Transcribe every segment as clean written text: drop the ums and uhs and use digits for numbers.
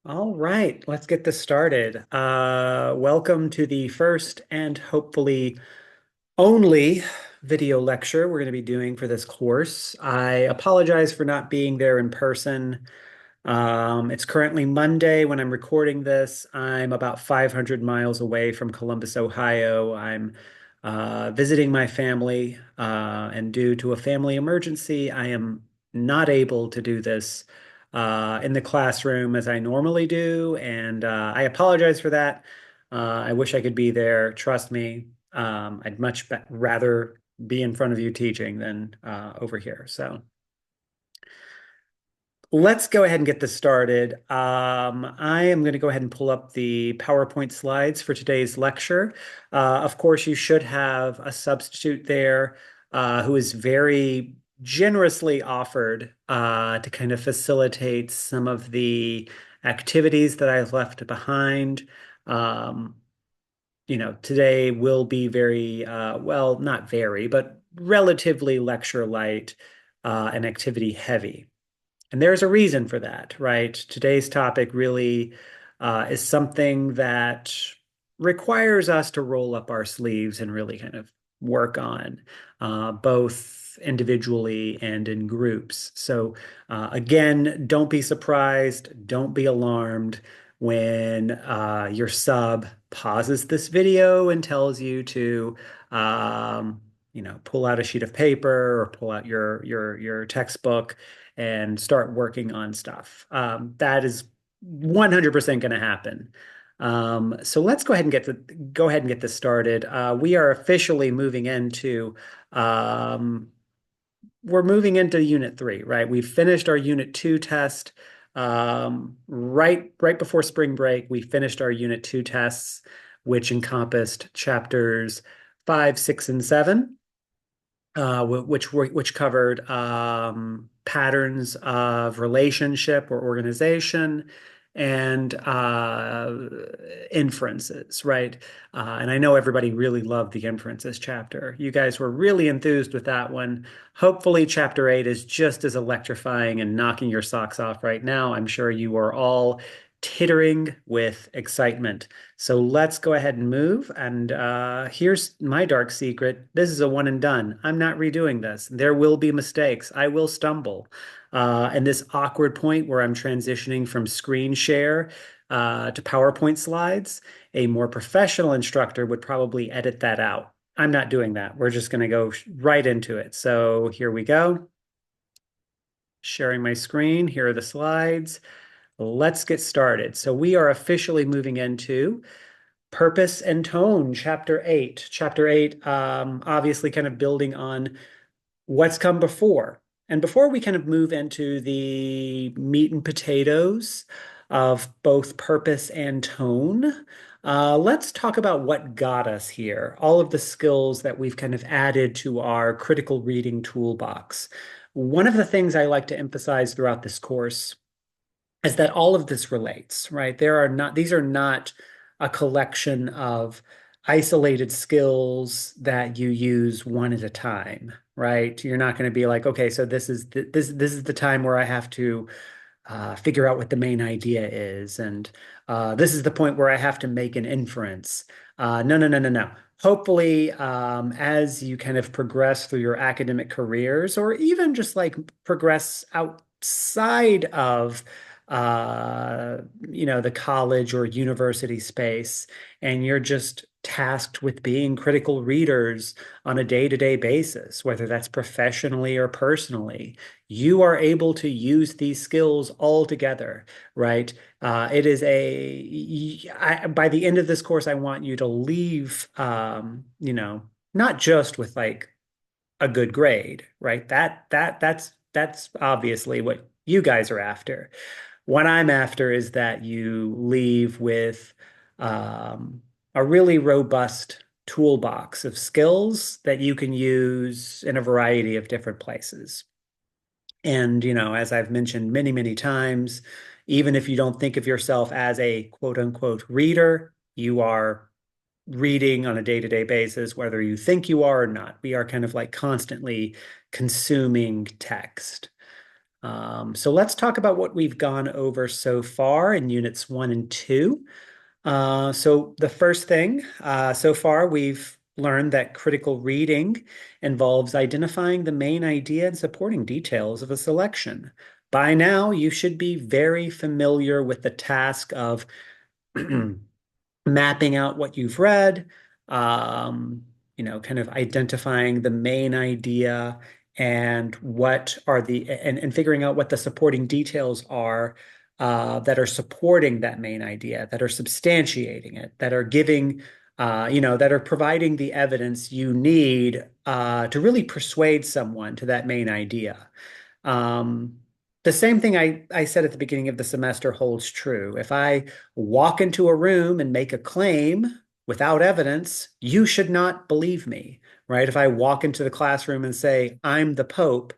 All right, let's get this started. Welcome to the first and hopefully only video lecture we're going to be doing for this course. I apologize for not being there in person. It's currently Monday when I'm recording this. I'm about 500 miles away from Columbus, Ohio. I'm visiting my family, and due to a family emergency, I am not able to do this in the classroom as I normally do, and I apologize for that. I wish I could be there. Trust me, I'd much rather be in front of you teaching than over here. So. Let's go ahead and get this started. I am going to go ahead and pull up the PowerPoint slides for today's lecture. Of course, you should have a substitute there who is very generously offered to kind of facilitate some of the activities that I've left behind. Um, Today will be very, well, not very, but relatively lecture light and activity heavy. And there's a reason for that, right? Today's topic really is something that requires us to roll up our sleeves and really kind of work on, both individually and in groups. So, again, don't be surprised, don't be alarmed when your sub pauses this video and tells you to, pull out a sheet of paper or pull out your textbook and start working on stuff. That is 100% going to happen. So let's go ahead and get this started. We are officially moving into we're moving into Unit 3, right? We finished our Unit 2 test right before spring break. We finished our Unit 2 tests, which encompassed chapters 5, 6, and 7, which covered patterns of relationship or organization and inferences, right? And I know everybody really loved the inferences chapter. You guys were really enthused with that one. Hopefully, chapter 8 is just as electrifying and knocking your socks off right now. I'm sure you are all tittering with excitement. So let's go ahead and move. And here's my dark secret. This is a one and done. I'm not redoing this. There will be mistakes. I will stumble. And this awkward point where I'm transitioning from screen share to PowerPoint slides, a more professional instructor would probably edit that out. I'm not doing that. We're just going to go right into it. So here we go. Sharing my screen. Here are the slides. Let's get started. So we are officially moving into Purpose and Tone, Chapter 8. Chapter 8, obviously kind of building on what's come before. And before we kind of move into the meat and potatoes of both purpose and tone, let's talk about what got us here, all of the skills that we've kind of added to our critical reading toolbox. One of the things I like to emphasize throughout this course is that all of this relates, right? These are not a collection of isolated skills that you use one at a time, right? You're not going to be like, okay, so this is the time where I have to figure out what the main idea is, and this is the point where I have to make an inference. No, no, no, no, no. Hopefully, as you kind of progress through your academic careers, or even just like progress outside of the college or university space, and you're just tasked with being critical readers on a day-to-day basis, whether that's professionally or personally, you are able to use these skills all together, right? It is by the end of this course, I want you to leave, not just with like a good grade, right? That's obviously what you guys are after. What I'm after is that you leave with um, a really robust toolbox of skills that you can use in a variety of different places. And, as I've mentioned many, many times, even if you don't think of yourself as a quote unquote reader, you are reading on a day-to-day basis, whether you think you are or not. We are kind of like constantly consuming text. So let's talk about what we've gone over so far in units 1 and 2. So the first thing, so far we've learned that critical reading involves identifying the main idea and supporting details of a selection. By now, you should be very familiar with the task of mapping out what you've read, um, kind of identifying the main idea and what are and figuring out what the supporting details are that are supporting that main idea, that are substantiating it, that are giving, that are providing the evidence you need to really persuade someone to that main idea. Um, the same thing I said at the beginning of the semester holds true. If I walk into a room and make a claim without evidence, you should not believe me, right? If I walk into the classroom and say, I'm the Pope,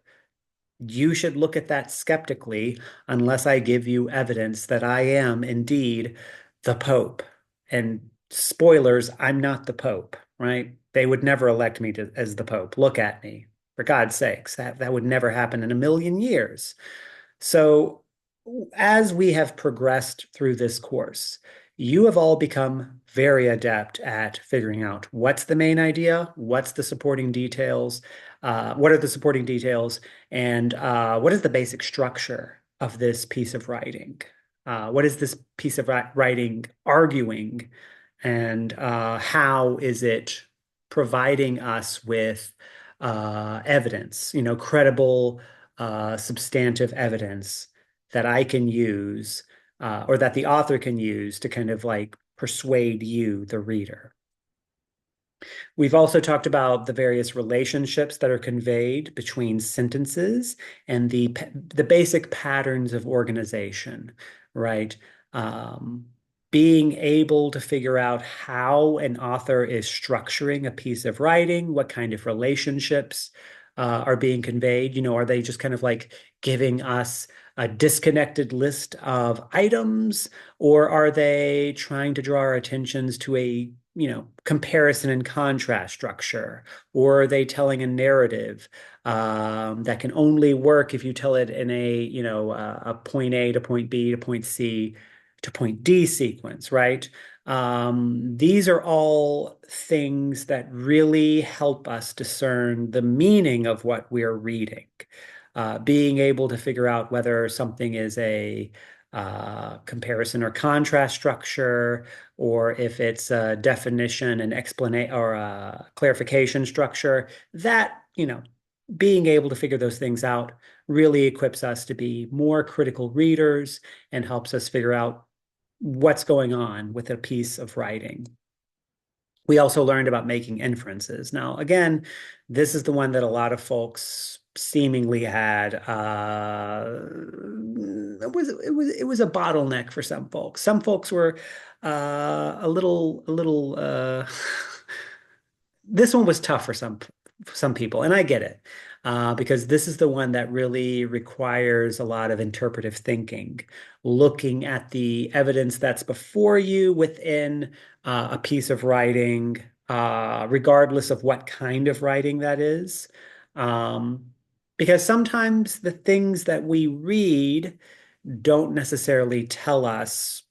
you should look at that skeptically unless I give you evidence that I am indeed the Pope. And spoilers, I'm not the Pope, right? They would never elect me as the Pope. Look at me. For God's sakes, that would never happen in a million years. So, as we have progressed through this course, you have all become very adept at figuring out what's the main idea, what's the supporting details, what are the supporting details, and what is the basic structure of this piece of writing? What is this piece of writing arguing, and how is it providing us with evidence, credible substantive evidence that I can use or that the author can use to kind of like persuade you, the reader. We've also talked about the various relationships that are conveyed between sentences and the basic patterns of organization, right? Um, Being able to figure out how an author is structuring a piece of writing, what kind of relationships are being conveyed. Are they just kind of like giving us a disconnected list of items, or are they trying to draw our attentions to a comparison and contrast structure? Or are they telling a narrative that can only work if you tell it in a point A to point B to point C to point D sequence, right? These are all things that really help us discern the meaning of what we're reading. Being able to figure out whether something is a comparison or contrast structure, or if it's a definition and explanation or a clarification structure, that, being able to figure those things out really equips us to be more critical readers and helps us figure out what's going on with a piece of writing. We also learned about making inferences. Now, again, this is the one that a lot of folks seemingly had. It was a bottleneck for some folks. Some folks were a little. This one was tough for some people, and I get it. Because this is the one that really requires a lot of interpretive thinking, looking at the evidence that's before you within a piece of writing, regardless of what kind of writing that is. Um, because sometimes the things that we read don't necessarily tell us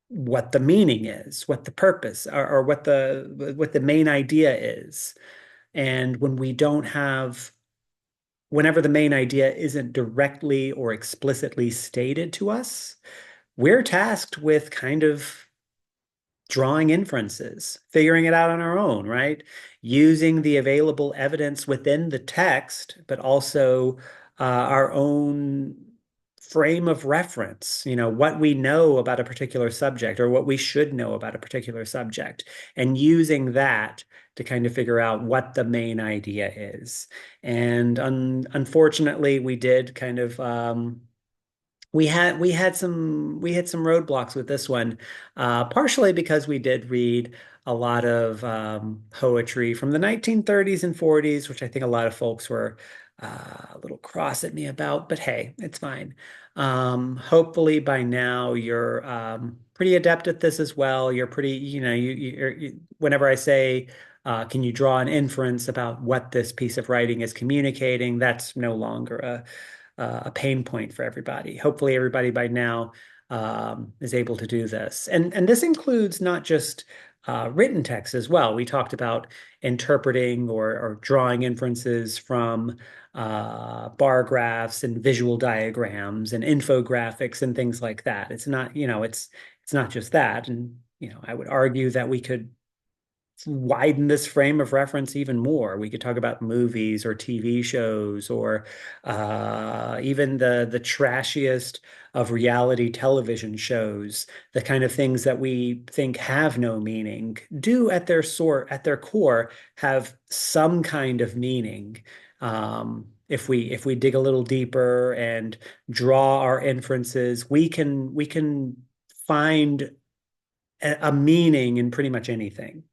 what the meaning is, what the purpose, or what the main idea is. And whenever the main idea isn't directly or explicitly stated to us, we're tasked with kind of drawing inferences, figuring it out on our own, right? Using the available evidence within the text, but also our own frame of reference, what we know about a particular subject or what we should know about a particular subject, and using that to kind of figure out what the main idea is. And unfortunately, we did kind of we had some roadblocks with this one, partially because we did read a lot of poetry from the 1930s and 40s, which I think a lot of folks were a little cross at me about, but hey, it's fine. Hopefully by now you're pretty adept at this as well. You're pretty, whenever I say Can you draw an inference about what this piece of writing is communicating? That's no longer a pain point for everybody. Hopefully, everybody by now is able to do this. And this includes not just written text as well. We talked about interpreting or drawing inferences from bar graphs and visual diagrams and infographics and things like that. It's not, it's not just that. And, I would argue that we could widen this frame of reference even more. We could talk about movies or TV shows or even the trashiest of reality television shows, the kind of things that we think have no meaning, do at their core have some kind of meaning. If we dig a little deeper and draw our inferences, we can find a meaning in pretty much anything.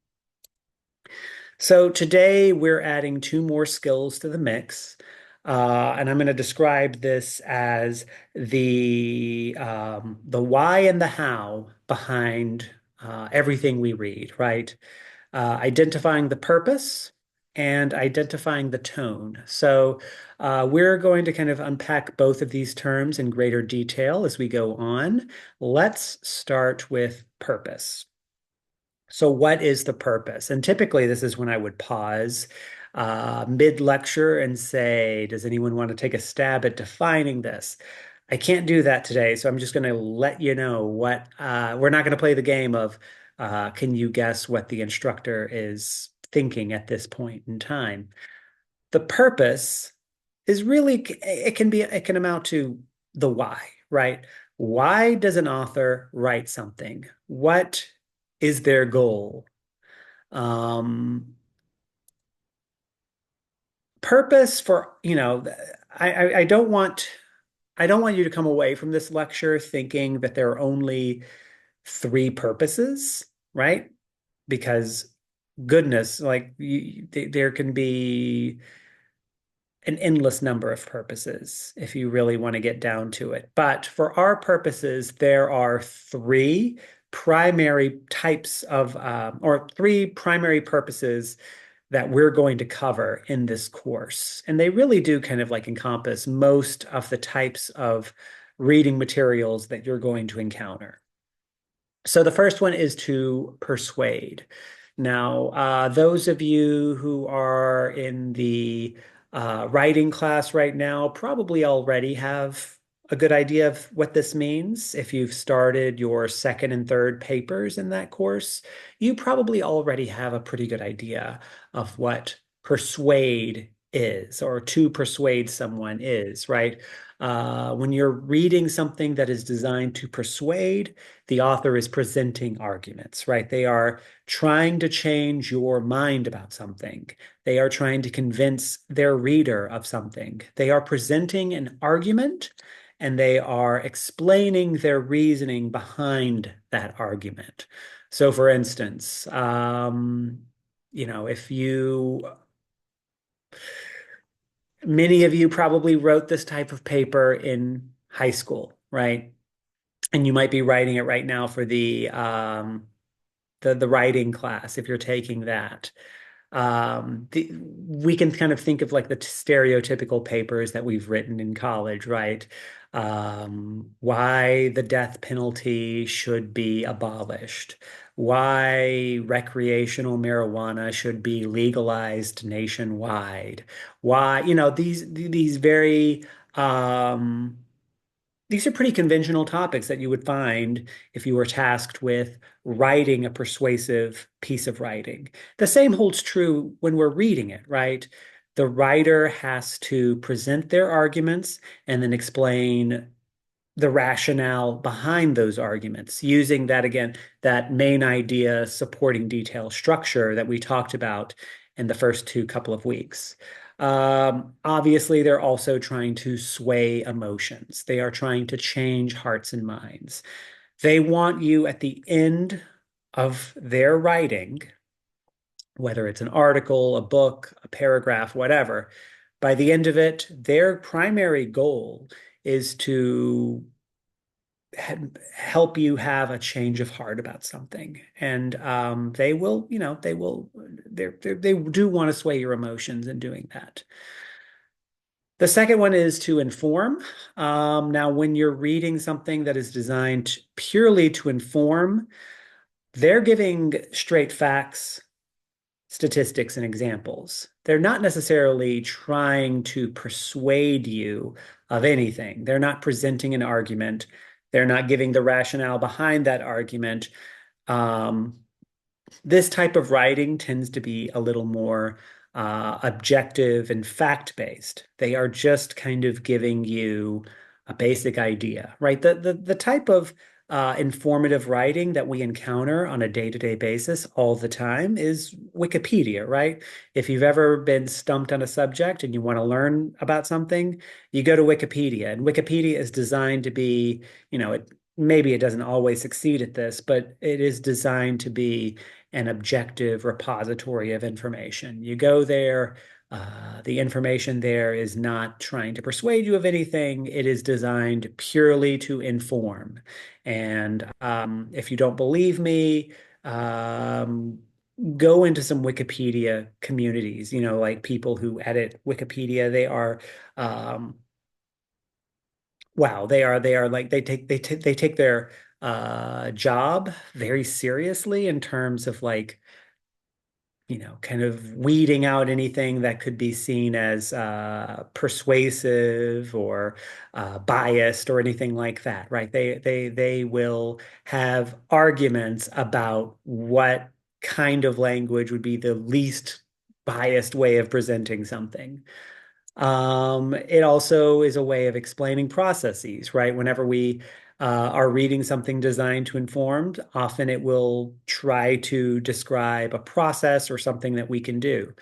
So today we're adding two more skills to the mix. And I'm going to describe this as the why and the how behind everything we read, right? Identifying the purpose and identifying the tone. So we're going to kind of unpack both of these terms in greater detail as we go on. Let's start with purpose. So what is the purpose? And typically this is when I would pause mid-lecture and say, does anyone want to take a stab at defining this? I can't do that today, so I'm just going to let you know what we're not going to play the game of can you guess what the instructor is thinking at this point in time. The purpose is really, it can amount to the why, right? Why does an author write something? What is their goal? Um, Purpose for, I I don't want you to come away from this lecture thinking that there are only three purposes, right? Because goodness, like there can be an endless number of purposes if you really want to get down to it. But for our purposes, there are three primary types of, or three primary purposes that we're going to cover in this course. And they really do kind of like encompass most of the types of reading materials that you're going to encounter. So the first one is to persuade. Now, those of you who are in the writing class right now probably already have a good idea of what this means. If you've started your second and third papers in that course, you probably already have a pretty good idea of what persuade is or to persuade someone is, right? When you're reading something that is designed to persuade, the author is presenting arguments, right? They are trying to change your mind about something. They are trying to convince their reader of something. They are presenting an argument and they are explaining their reasoning behind that argument. So, for instance, if many of you probably wrote this type of paper in high school, right? And you might be writing it right now for the writing class if you're taking that. We can kind of think of like the stereotypical papers that we've written in college, right? Why the death penalty should be abolished, why recreational marijuana should be legalized nationwide, why, these very these are pretty conventional topics that you would find if you were tasked with writing a persuasive piece of writing. The same holds true when we're reading it, right? The writer has to present their arguments and then explain the rationale behind those arguments using that, again, that main idea supporting detail structure that we talked about in the first couple of weeks. Obviously, they're also trying to sway emotions. They are trying to change hearts and minds. They want you at the end of their writing, whether it's an article, a book, a paragraph, whatever, by the end of it, their primary goal is to help you have a change of heart about something. And they will, they will, they do want to sway your emotions in doing that. The second one is to inform. Now, when you're reading something that is designed purely to inform, they're giving straight facts, statistics, and examples. They're not necessarily trying to persuade you of anything. They're not presenting an argument. They're not giving the rationale behind that argument. Um, this type of writing tends to be a little more objective and fact-based. They are just kind of giving you a basic idea, right? The type of informative writing that we encounter on a day-to-day basis all the time is Wikipedia, right? If you've ever been stumped on a subject and you want to learn about something, you go to Wikipedia, and Wikipedia is designed to be, maybe it doesn't always succeed at this, but it is designed to be an objective repository of information. You go there, the information there is not trying to persuade you of anything. It is designed purely to inform. And if you don't believe me, go into some Wikipedia communities, like people who edit Wikipedia. They are, wow, they are like they take their job very seriously in terms of like kind of weeding out anything that could be seen as persuasive or biased or anything like that, right? They will have arguments about what kind of language would be the least biased way of presenting something. It also is a way of explaining processes, right? Whenever we are reading something designed to inform, often it will try to describe a process or something that we can do.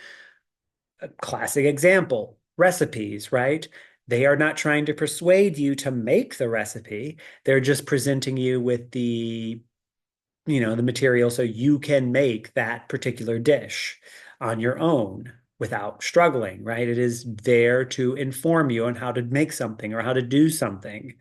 A classic example, recipes, right? They are not trying to persuade you to make the recipe. They're just presenting you with the material so you can make that particular dish on your own without struggling, right? It is there to inform you on how to make something or how to do something.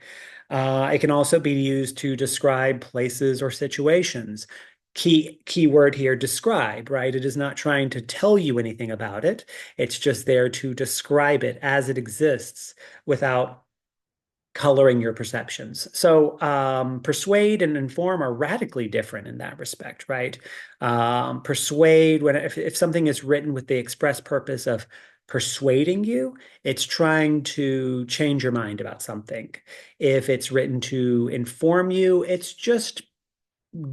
It can also be used to describe places or situations. Key word here, describe, right? It is not trying to tell you anything about it. It's just there to describe it as it exists without coloring your perceptions. So persuade and inform are radically different in that respect, right? Persuade, if something is written with the express purpose of persuading you, it's trying to change your mind about something. If it's written to inform you, it's just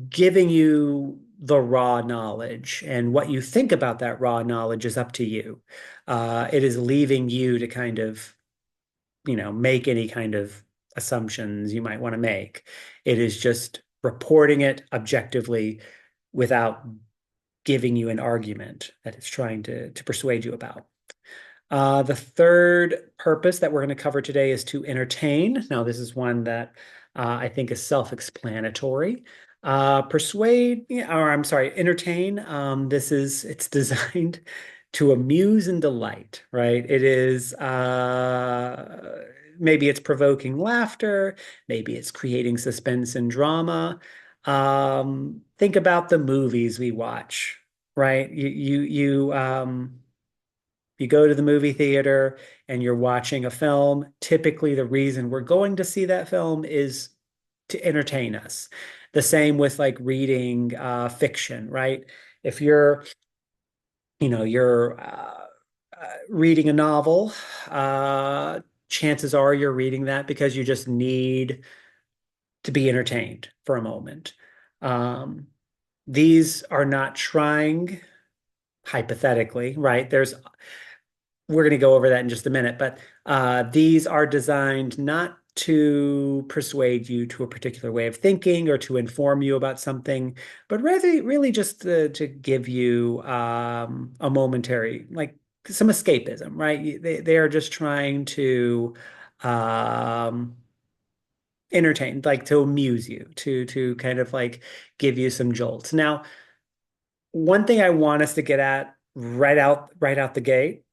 giving you the raw knowledge, and what you think about that raw knowledge is up to you. It is leaving you to kind of make any kind of assumptions you might want to make. It is just reporting it objectively without giving you an argument that it's trying to persuade you about. The third purpose that we're going to cover today is to entertain. Now, this is one that I think is self-explanatory. Persuade, or I'm sorry, entertain. It's designed to amuse and delight, right? It is maybe it's provoking laughter, maybe it's creating suspense and drama. Think about the movies we watch, right? You go to the movie theater and you're watching a film. Typically, the reason we're going to see that film is to entertain us. The same with like reading fiction, right? If you're reading a novel, chances are you're reading that because you just need to be entertained for a moment. Um, these are not trying, hypothetically, right? We're going to go over that in just a minute, but these are designed not to persuade you to a particular way of thinking or to inform you about something, but rather really just to give you a momentary, like some escapism, right? They are just trying to um, entertain, like to amuse you, to kind of like give you some jolts. Now, one thing I want us to get at right out the gate.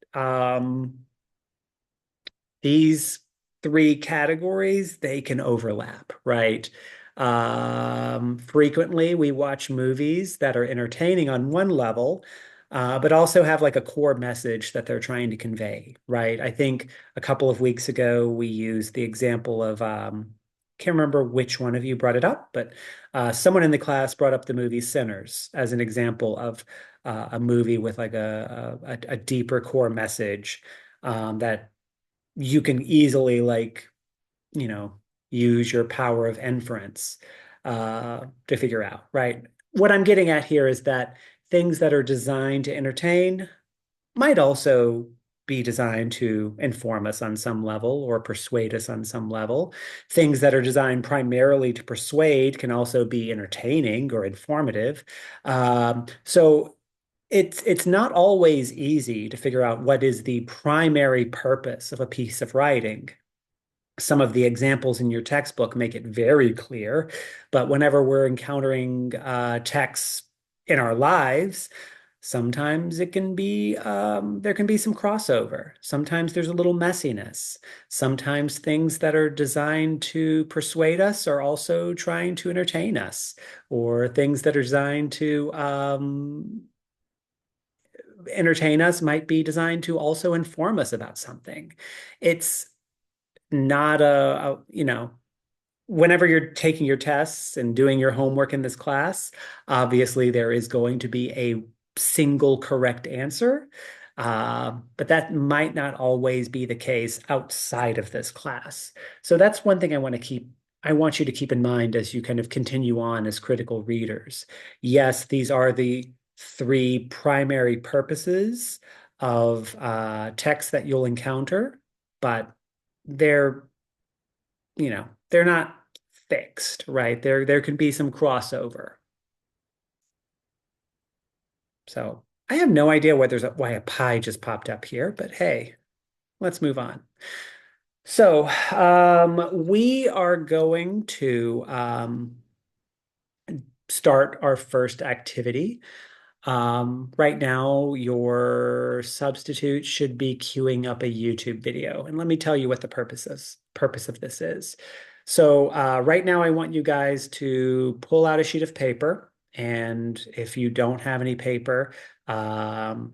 These three categories, they can overlap, right? Frequently, we watch movies that are entertaining on one level, but also have like a core message that they're trying to convey, right? I think a couple of weeks ago, we used the example of, can't remember which one of you brought it up, but someone in the class brought up the movie Sinners as an example of a movie with like a deeper core message that you can easily like, you know, use your power of inference to figure out, right? What I'm getting at here is that things that are designed to entertain might also be designed to inform us on some level or persuade us on some level. Things that are designed primarily to persuade can also be entertaining or informative. So it's not always easy to figure out what is the primary purpose of a piece of writing. Some of the examples in your textbook make it very clear, but whenever we're encountering texts in our lives, sometimes it can be there can be some crossover. Sometimes there's a little messiness. Sometimes things that are designed to persuade us are also trying to entertain us, or things that are designed to entertain us might be designed to also inform us about something. It's not whenever you're taking your tests and doing your homework in this class, obviously there is going to be a single correct answer. But that might not always be the case outside of this class. So that's one thing I want you to keep in mind as you kind of continue on as critical readers. Yes, these are the three primary purposes of texts that you'll encounter, but they're, they're not fixed, right? There can be some crossover. So I have no idea why a pie just popped up here, but hey, let's move on. So we are going to start our first activity. Right now, your substitute should be queuing up a YouTube video. And let me tell you what the purpose of this is. So right now, I want you guys to pull out a sheet of paper. And if you don't have any paper,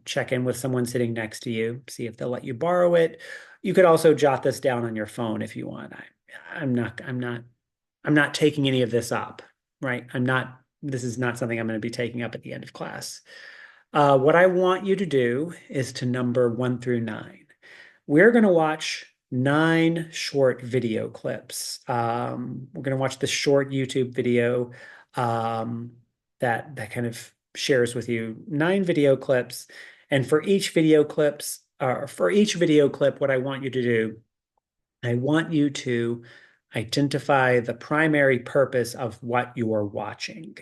check in with someone sitting next to you, see if they'll let you borrow it. You could also jot this down on your phone if you want. I'm not taking any of this up, right? This is not something I'm going to be taking up at the end of class. What I want you to do is to number 1 through 9. We're going to watch 9 short video clips. We're going to watch the short YouTube video that kind of shares with you 9 video clips. And for each video clip, what I want you to do, I want you to identify the primary purpose of what you are watching,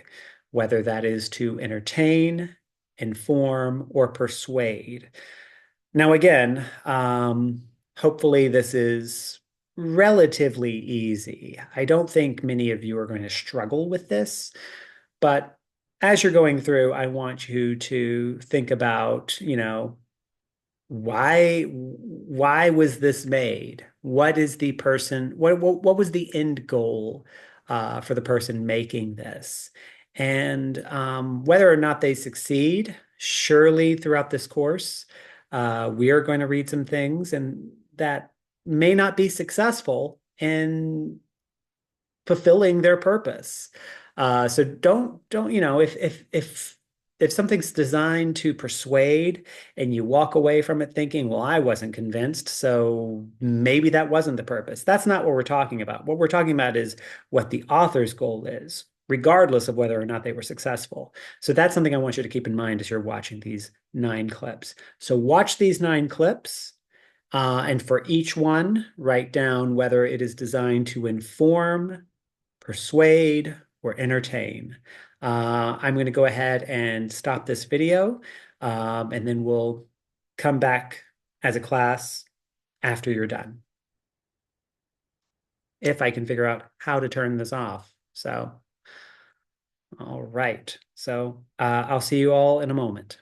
whether that is to entertain, inform, or persuade. Now, again, hopefully this is relatively easy. I don't think many of you are going to struggle with this, but as you're going through, I want you to think about, why was this made? What is the person, what was the end goal for the person making this? And whether or not they succeed, surely throughout this course, we are going to read some things and that may not be successful in fulfilling their purpose. So don't, if something's designed to persuade and you walk away from it thinking, well, I wasn't convinced, so maybe that wasn't the purpose. That's not what we're talking about. What we're talking about is what the author's goal is, regardless of whether or not they were successful. So that's something I want you to keep in mind as you're watching these 9 clips. So watch these 9 clips. And for each one, write down whether it is designed to inform, persuade, or entertain. I'm going to go ahead and stop this video, and then we'll come back as a class after you're done. If I can figure out how to turn this off. So, all right. So I'll see you all in a moment.